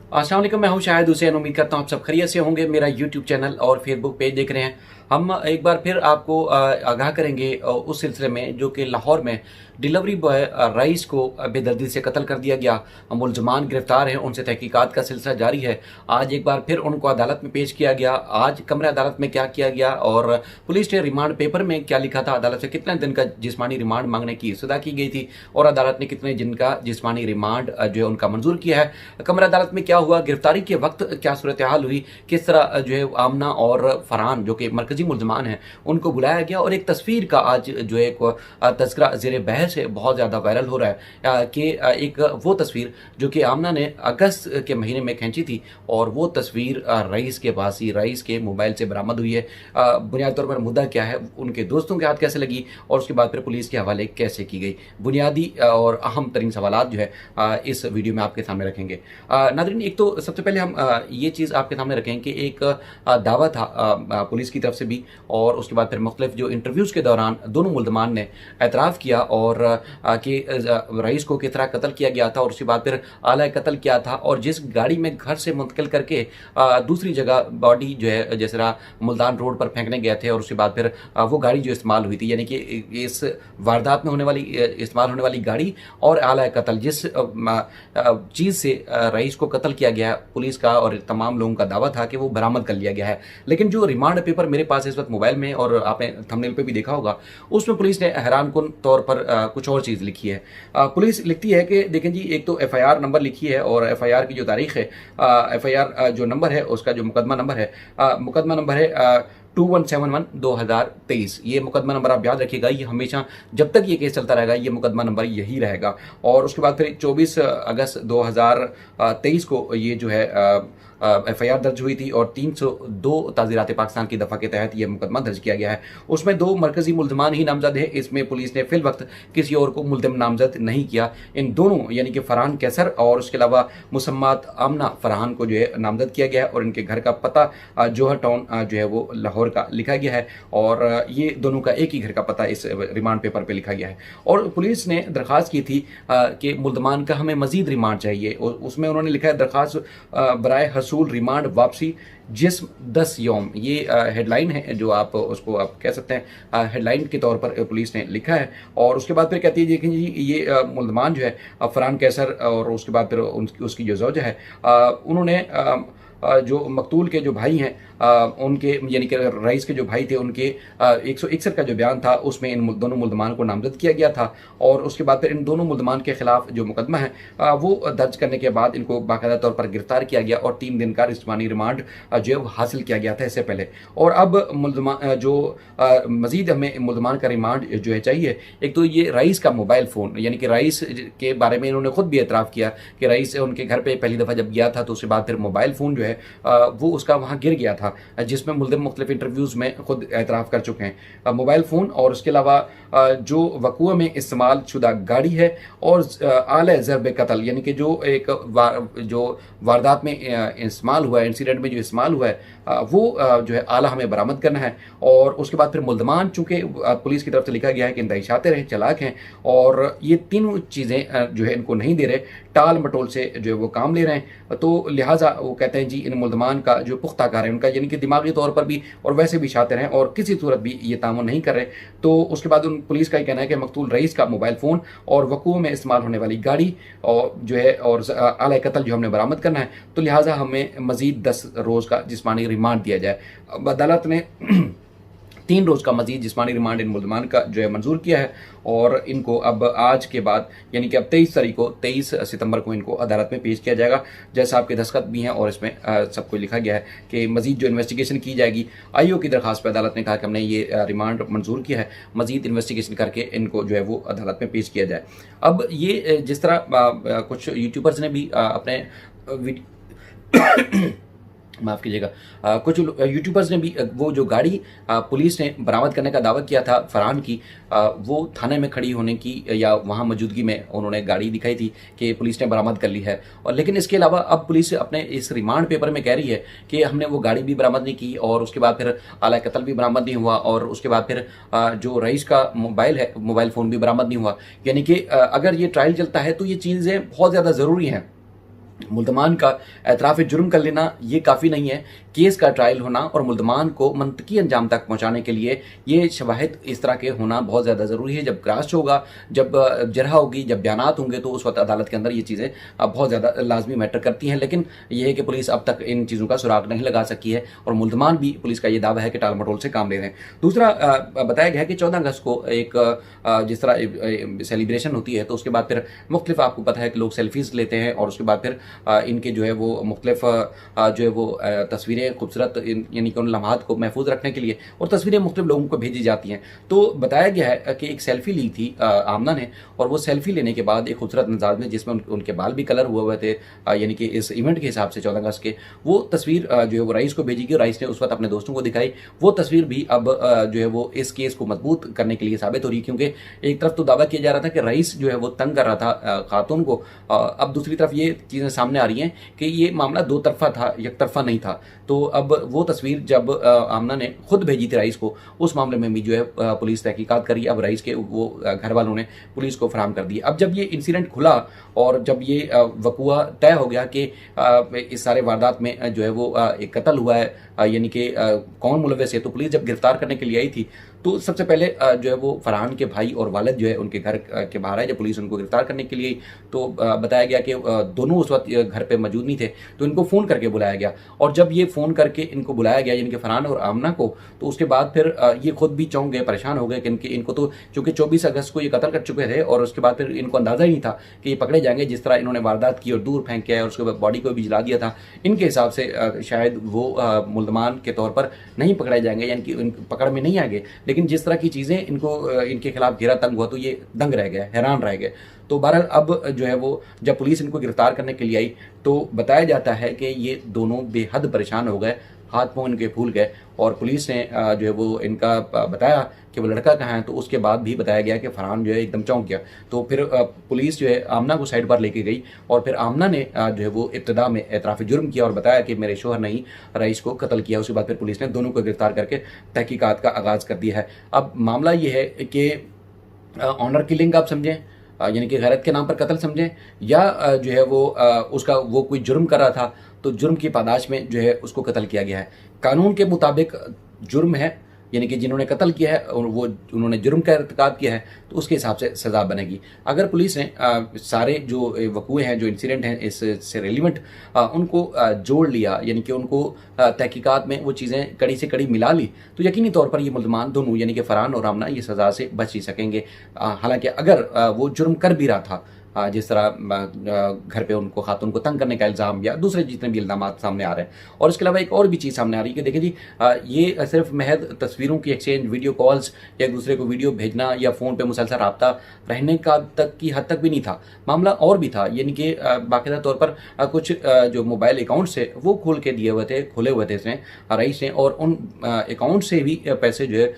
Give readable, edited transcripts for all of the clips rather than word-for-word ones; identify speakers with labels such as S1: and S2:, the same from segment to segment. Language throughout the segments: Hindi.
S1: अस्सलाम वालेकुम, मैं हूं शाहिद हुसैन। उम्मीद करता हूं आप सब खैरियत से होंगे। मेरा यूट्यूब चैनल और फेसबुक पेज देख रहे हैं। हम एक बार फिर आपको आगाह करेंगे उस सिलसिले में जो कि लाहौर में डिलीवरी बॉय रईस को बेदर्दी से कत्ल कर दिया गया। मुलजमान गिरफ्तार हैं, उनसे तहकीकात का सिलसिला जारी है। आज एक बार फिर उनको अदालत में पेश किया गया। आज कमरे अदालत में क्या किया गया और पुलिस ने रिमांड पेपर में क्या लिखा था, अदालत से कितने दिन का जिस्मानी रिमांड मांगने की इस्तदा की गई थी और अदालत ने कितने दिन का जिस्मानी रिमांड जो है उनका मंजूर किया है। कमरे अदालत में क्या हुआ, गिरफ्तारी के वक्त क्या सूरत हाल हुई, किस तरह जो है आमना और फरहान जो कि मरकजी मुलजमान हैं उनको बुलाया गया, और एक तस्वीर का आज जो है एक तस्करा ज़ेर बहस है, बहुत ज़्यादा वायरल हो रहा है कि एक वो तस्वीर जो कि आमना ने अगस्त के महीने में खींची थी और वो तस्वीर रईस के पास ही रईस के मोबाइल से बरामद हुई है। बुनियादी तौर पर मुद्दा क्या है, उनके दोस्तों के हाथ कैसे लगी और उसके बाद फिर पुलिस के हवाले कैसे की गई, बुनियादी और अहम तरीन सवालात जो है इस वीडियो में आपके सामने रखेंगे। नाज़रीन, एक तो सबसे पहले हम ये चीज़ आपके सामने रखें कि एक दावा था पुलिस की तरफ से भी, और उसके बाद फिर मुख्तलिफ जो इंटरव्यूज़ के दौरान दोनों मुल्ज़मान ने एतराफ़ किया और कि रईस को किस तरह कत्ल किया गया था और उसके बाद फिर आला कत्ल किया था, और जिस गाड़ी में घर से मुंतकिल करके दूसरी जगह बॉडी जो है जिस तरह मुल्तान रोड पर फेंकने गए थे और उसके बाद फिर वो गाड़ी जो इस्तेमाल हुई थी, यानी कि इस वारदात में इस्तेमाल होने वाली गाड़ी और आला कत्ल जिस चीज़ से रईस को कत्ल किया गया, पुलिस का और तमाम लोगों का दावा था कि वो बरामद कर लिया गया है। लेकिन जो रिमांड पेपर मेरे पास इस वक्त मोबाइल में और आपने थंबनेल पे भी देखा होगा, उसमें पुलिस ने हैरानकुन तौर पर कुछ और चीज़ लिखी है। पुलिस लिखती है कि देखें जी, एक तो एफआईआर नंबर लिखी है और एफआईआर की जो तारीख है, एफआईआर जो नंबर है उसका जो मुकदमा नंबर है, मुकदमा नंबर है 2171/2023। ये मुकदमा नंबर आप याद रखिएगा, ये हमेशा जब तक ये केस चलता रहेगा ये मुकदमा नंबर यही रहेगा। और उसके बाद फिर 24 अगस्त 2023 को ये जो है एफआईआर दर्ज हुई थी और 302 ताज़ीरात पाकिस्तान की दफ़ा के तहत यह मुकदमा दर्ज किया गया है। उसमें 2 मरकजी मुल्ज़मान ही नामजद है। इसमें पुलिस ने फिल वक्त किसी और को मुल्ज़िम नामजद नहीं किया। इन दोनों यानी कि फरहान कैसर और उसके अलावा मुसम्मात आमना फरहान को जो है नामजद किया गया है और इनके घर का पता जोहर टाउन जो है वो लाहौर का लिखा गया है, और ये दोनों का एक ही घर का पता इस रिमांड पेपर पर लिखा गया है। और पुलिस ने दरख्वास्त की थी कि मुल्ज़मान का हमें मज़ीद रिमांड चाहिए, और उसमें उन्होंने लिखा है दरख्वास्त बराए हसूल रिमांड वापसी जिस्म 10 यौम। ये हेडलाइन है जो आप उसको आप कह सकते हैं हेडलाइन के तौर पर पुलिस ने लिखा है। और उसके बाद फिर कहती है देखिए जी, ये मुल्ज़मान जो है फरहान कैसर और उसके बाद फिर उसकी जो ज़ौजा है, उन्होंने जो मकतूल के जो भाई हैं उनके यानी कि रईस के जो भाई थे उनके 161 का जो बयान था उसमें इन दोनों मुल्ज़मान को नामजद किया गया था। और उसके बाद फिर इन दोनों मुल्ज़मान के खिलाफ जो मुकदमा है वो दर्ज करने के बाद इनको बाकायदा तौर पर गिरफ्तार किया गया और 3 दिन का जिस्मानी रिमांड जो है वो हासिल किया गया था इससे पहले। और अब मुल्ज़मान जो मज़ीद हमें मुल्ज़मान का रिमांड जो है चाहिए। एक तो ये रईस का मोबाइल फ़ोन, यानी कि रईस के बारे में इन्होंने खुद भी एतराफ़ किया कि रईस उनके घर पर पहली दफ़ा जब गया था तो उसके बाद फिर मोबाइल फ़ोन जो है वो उसका वहाँ गिर गया था, जिसमें मुल्ज़िम मुख्तलिफ इंटरव्यूज़ में खुद एतराफ़ कर चुके हैं। मोबाइल फ़ोन और उसके अलावा जो वक़ूअ में इस्तेमाल शुदा गाड़ी है और आले ज़रब कत्ल, यानी कि जो एक जो वारदात में इस्तेमाल हुआ है, इंसिडेंट में जो इस्तेमाल हुआ है, वो जो है आला हमें बरामद करना है। और उसके बाद फिर मुल्ज़मान चूँकि पुलिस की तरफ से लिखा गया है कि इंतहाई शातिर हैं, चालाक हैं, और ये तीनों चीज़ें जो है इनको नहीं दे रहे, टाल मटोल से जो है वो काम ले रहे हैं, तो लिहाजा वो कहते हैं जी इन मुल्ज़मान का जो पुख्ता कार है उनका, यानी कि दिमागी तौर पर भी और वैसे भी शातिर हैं और किसी सूरत भी ये तामुन नहीं कर रहे। तो उसके बाद उन पुलिस का ये कहना है कि मकतूल रईस का मोबाइल फ़ोन और वक़ूअ में इस्तेमाल होने वाली गाड़ी और जो है और आला कत्ल जो हमने बरामद करना है, तो लिहाजा हमें मज़ीद 10 रोज़ का जिस्मानी रिमांड दिया जाए। अब अदालत ने 3 रोज़ का मज़ीद जिस्मानी रिमांड इन मुल्ज़मान का जो है मंजूर किया है, और इनको अब आज के बाद यानी कि अब 23 सितंबर को इनको अदालत में पेश किया जाएगा, जैसा आपके दस्तखत भी हैं और इसमें सब कुछ लिखा गया है कि मज़ीद जो इन्वेस्टिगेशन की जाएगी। आईओ की दरख्वास्त पर अदालत ने कहा कि हमने ये रिमांड मंजूर किया है, मज़ीद इन्वेस्टिगेशन करके इनको जो है वो अदालत में पेश किया जाए। अब ये जिस तरह कुछ यूट्यूबर्स ने भी अपने माफ़ कीजिएगा, कुछ यूट्यूबर्स ने भी वो जो गाड़ी पुलिस ने बरामद करने का दावा किया था फरहान की, वो थाने में खड़ी होने की या वहाँ मौजूदगी में उन्होंने गाड़ी दिखाई थी कि पुलिस ने बरामद कर ली है। और लेकिन इसके अलावा अब पुलिस अपने इस रिमांड पेपर में कह रही है कि हमने वो गाड़ी भी बरामद नहीं की और उसके बाद फिर आला कत्ल भी बरामद नहीं हुआ और उसके बाद फिर जो रईस का मोबाइल है, मोबाइल फ़ोन भी बरामद नहीं हुआ। यानी कि अगर ये ट्रायल चलता है तो ये चीज़ें बहुत ज़्यादा ज़रूरी हैं। मुल्ज़मान का एतराफ़ जुर्म कर लेना ये काफ़ी नहीं है। केस का ट्रायल होना और मुल्ज़मान को मंतकी अंजाम तक पहुँचाने के लिए ये शवाहिद इस तरह के होना बहुत ज़्यादा ज़रूरी है। जब क्रॉस होगा, जब जरह होगी, जब बयानात होंगे, तो उस वक़्त अदालत के अंदर ये चीज़ें बहुत ज़्यादा लाज़मी मैटर करती हैं। लेकिन ये है कि पुलिस अब तक इन चीज़ों का सुराग नहीं लगा सकी है और मुल्ज़मान भी, पुलिस का ये दावा है कि टाल-मटोल से काम ले रहे हैं। दूसरा बताया गया है कि 14 अगस्त को एक जिस तरह सेलिब्रेशन होती है, तो उसके बाद फिर मुख्तलिफ, आपको पता है कि लोग सेल्फ़ीज़ लेते हैं और उसके बाद फिर इनके जो है वो मुख्तलिफ जो है वो तस्वीरें खूबसूरत, यानी कि उन लम्हात को महफूज रखने के लिए और तस्वीरें मुख्तलिफ लोगों को भेजी जाती हैं। तो बताया गया है कि एक सेल्फ़ी ली थी आमना ने, और वो सेल्फ़ी लेने के बाद एक खूबसूरत अंदाज में, जिसमें उनके बाल भी कलर हुए हुए थे, यानी कि इस इवेंट के हिसाब से 14 अगस्त के, वो तस्वीर जो है वो रईस को भेजी गई। रईस ने उस वक्त अपने दोस्तों को दिखाई। वो तस्वीर भी अब जो है वो इस केस को मजबूत करने के लिए साबित हो रही है, क्योंकि एक तरफ तो दावा किया जा रहा था कि रईस जो है वो तंग कर रहा था खातून को, अब दूसरी तरफ ये चीज़ें सामने आ रही हैं कि ये मामला दो तरफा था, एक तरफा नहीं था। तो अब वो तस्वीर जब आमना ने खुद भेजी थी रईस को, उस मामले में भी जो है पुलिस तहकीकात करी। अब रईस के वो घर वालों ने पुलिस को फराहम कर दी। अब जब ये इंसिडेंट खुला और जब ये वक़ुआ तय हो गया कि इस सारे वारदात में जो है वो एक कत्ल हुआ है, यानी कि कौन मुलव्वस है, तो पुलिस जब गिरफ्तार करने के लिए आई थी, तो सबसे पहले जो है वो फरहान के भाई और वालिद जो है उनके घर के बाहर आए जब पुलिस उनको गिरफ्तार करने के लिए। तो बताया गया कि दोनों उस वक्त घर पे मौजूद नहीं थे, तो इनको फ़ोन करके बुलाया गया। और जब ये फ़ोन करके इनको बुलाया गया, यानी कि फरहान और आमना को, तो उसके बाद फिर ये खुद भी चौंक गए, परेशान हो गए कि इनको तो चूँकि 24 अगस्त को ये कत्ल कर चुके थे, और उसके बाद फिर इनको अंदाज़ा ही नहीं था कि ये पकड़े जाएंगे। जिस तरह इन्होंने वारदात की और दूर फेंक के आए और उसके बाद बॉडी को भी जला दिया था, इनके हिसाब से शायद वो मुल्ज़मान के तौर पर नहीं पकड़े जाएंगे, यानी कि पकड़ में नहीं आएंगे। लेकिन जिस तरह की चीज़ें इनको इनके खिलाफ घेरा तंग हुआ, तो ये दंग रह गए, हैरान रह गए। तो बहरहाल अब जो है वो जब पुलिस इनको गिरफ्तार करने के लिए आई, तो बताया जाता है कि ये दोनों बेहद परेशान हो गए, हाथ पाँव इनके फूल गए, और पुलिस ने जो है वो इनका बताया कि वो लड़का कहाँ है, तो उसके बाद भी बताया गया कि फरहान जो है एकदम चौंक गया। तो फिर पुलिस जो है आमना को साइड पर लेके गई, और फिर आमना ने जो है वो इब्तिदा में एतराफ़ जुर्म किया और बताया कि मेरे शोहर ने ही रईस को कत्ल किया। उसके बाद फिर पुलिस ने दोनों को गिरफ्तार करके तहकीकात का आगाज़ कर दिया है। अब मामला ये है कि ऑनर किलिंग आप समझें, यानी कि गैरत के नाम पर कत्ल समझें, या जो है वो उसका वो कोई जुर्म कर रहा था, तो जुर्म की पादाश में जो है उसको कत्ल किया गया है। कानून के मुताबिक जुर्म है, यानी कि जिन्होंने कत्ल किया है और वो उन्होंने जुर्म का इर्तिकाब किया है, तो उसके हिसाब से सज़ा बनेगी। अगर पुलिस ने सारे जो वक़ूए हैं, जो इंसिडेंट हैं इससे रेलिवेंट, उनको जोड़ लिया, यानी कि उनको तहकीकात में वो चीज़ें कड़ी से कड़ी मिला ली, तो यकीनी तौर पर ये मुल्ज़मान दोनों, यानी कि फरहान और आमना, ये सज़ा से बच ही सकेंगे। हालांकि अगर वो जुर्म कर भी रहा था, जिस तरह घर पे उनको खातून को तंग करने का इल्ज़ाम या दूसरे जितने भी इल्ज़ाम सामने आ रहे हैं, और इसके अलावा एक और भी चीज़ सामने आ रही है कि देखिए जी, ये सिर्फ महज तस्वीरों की एक्सचेंज, वीडियो कॉल्स, या एक दूसरे को वीडियो भेजना या फ़ोन पे मुसलसल रब्ता रहने का तक की हद तक भी नहीं था, मामला और भी था। यानी कि बाकायदा तौर पर कुछ जो मोबाइल अकाउंट्स है वो खोल के दिए हुए थे, खुले हुए थे इसने रईस ने, और उन अकाउंट से भी पैसे जो है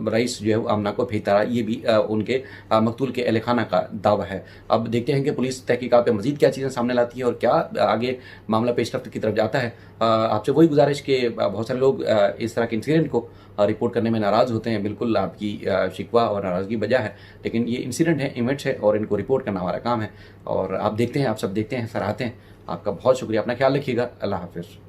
S1: रईस जो है आमना को भेजता रहा। ये भी उनके मकतूल के अहल खाना का दावा है। अब देखते हैं कि पुलिस तहकीकात पे मज़ीद क्या चीज़ें सामने लाती है और क्या आगे मामला पेशरफ्त की तरफ जाता है। आपसे वही गुजारिश कि बहुत सारे लोग इस तरह के इंसिडेंट को रिपोर्ट करने में नाराज़ होते हैं। बिल्कुल आपकी शिकवा और नाराज़गी बजा है, लेकिन ये इंसिडेंट है, इवेंट्स है, और इनको रिपोर्ट करना हमारा काम है। और आप देखते हैं, आप सब देखते हैं, सराहते हैं। आपका बहुत शुक्रिया, अपना ख्याल रखिएगा। अल्लाह हाफ़िज़।